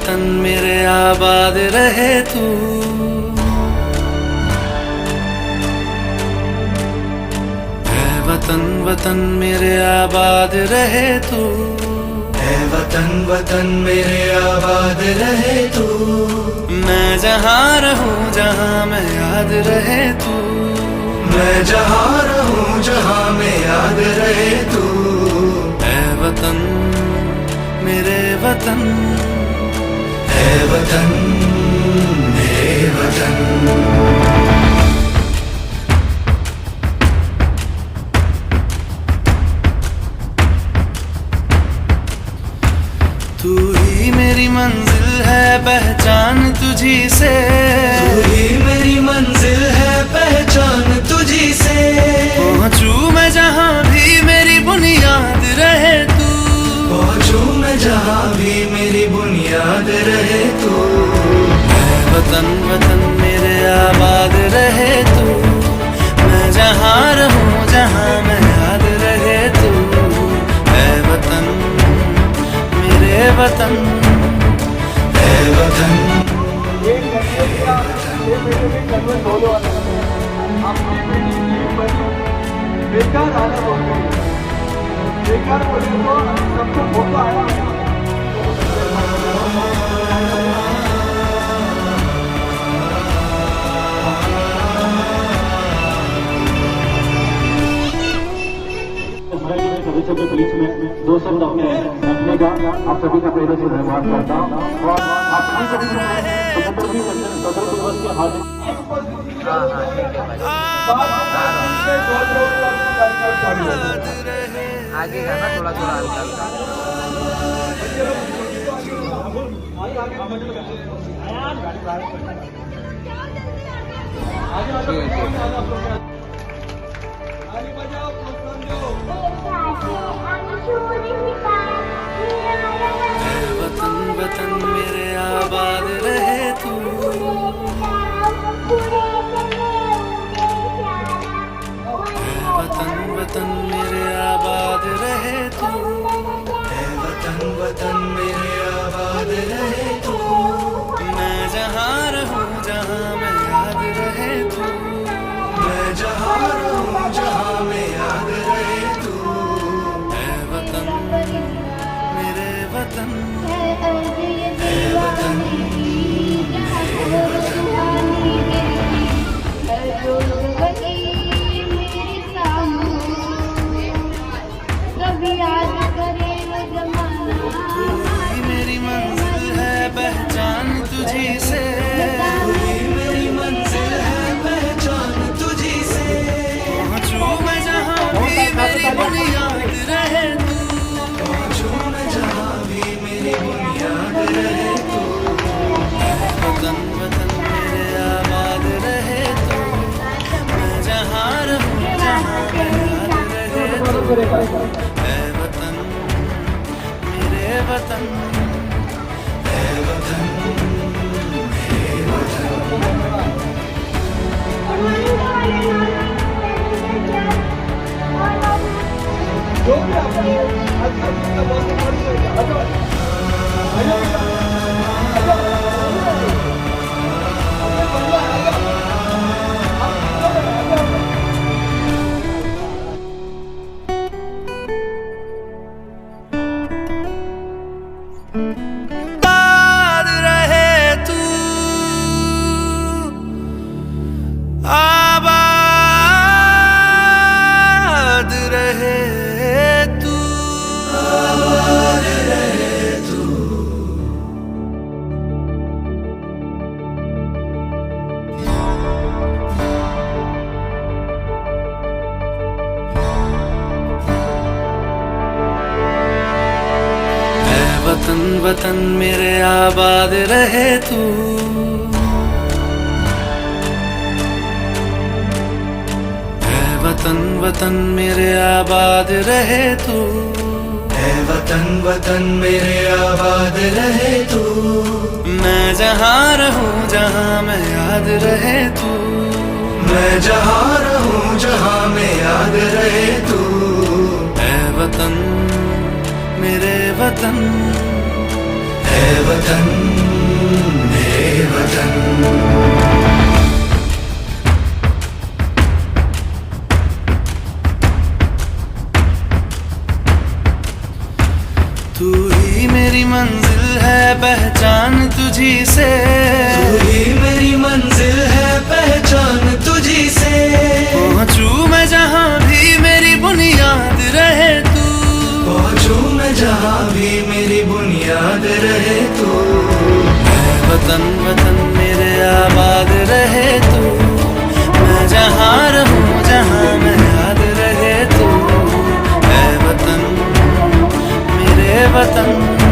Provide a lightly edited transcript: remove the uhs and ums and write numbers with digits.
वतन मेरे आबाद रहे तू। है वतन वतन मेरे आबाद रहे तू। है वतन वतन मेरे आबाद रहे तू। मैं जहाँ रहूं जहाँ मैं याद रहे तू। मैं जहाँ रहूं जहाँ मैं याद रहे तू। है वतन मेरे वतन। है वतन मेरे वतन। तू ही मेरी मंजिल है पहचान तुझी से। तू ही मेरी मंजिल है पहचान तुझी से। पहुँचूं मैं जहाँ भी मेरी बुनियाद रहे तू। पहुँचूं मैं जहाँ भी मेरी बुनियाद रहे तू। है वतन वतन मेरे आबाद रहे तू। मैं जहाँ रहूं जहाँ मैं याद रहे तू। है वतन मेरे वतन। है वतन बेकार आना बोल गई। बेकार बोले तो सबको फोटो आया। सभी सबके बीच में दो शब्द अपने रखने का आप सभी का पहले से धन्यवाद करता हूँ और आप सभी के बीच में स्वतंत्र दिवस के हार्दिक आगे जाना थोड़ा थोड़ा हल्का वतन वतन मेरे आबाद रहे तू। वतन वतन मेरे आबाद रहे तू। है वतन वतन मेरे आबाद रहे तू। मैं जहाँ रहूं जहाँ मैं याद रहे तू। मैं जहाँ रहूं जहाँ मैं याद रहे तू। है वतन मेरे वतन। है वतन मेरी मंजिल है पहचान तुझी से। मेरी मंजिल है पहचान तुझी से। पहुँचूं मैं जहाँ भी मेरी बुनियाद रहे तू। पहुँचूं मैं जहाँ भी मेरी बुनियाद रहे तू। वतन वतन मेरे आबाद रहे तू। मैं जहाँ रहूं जहाँ मैं याद रहे तू। है वतन मेरे वतन। है वतन मेरे वतन। जो भी अपनी अच्छा चीज का बहुत आबाद रहे तू। आबाद रहे तू। आबाद रहे तू। है वतन वतन मेरे आबाद रहे तू। है वतन वतन मेरे आबाद रहे तू। है वतन वतन मेरे आबाद रहे तू। मैं जहाँ रहूं जहाँ मैं याद रहे तू। मैं जहाँ रहूं जहाँ मैं याद रहे तू। है वतन मेरे वतन। है वतन तुझी से। तू ही मेरी मंजिल है, पहचान तुझी से। पहुंचूं मैं जहां भी मेरी बुनियाद रहे तू। पहुंचूं मैं जहां भी मेरी बुनियाद रहे तू। मैं वतन वतन मेरे आबाद रहे तू। मैं जहां रहूं जहां मैं याद रहे तू। मैं वतन मेरे वतन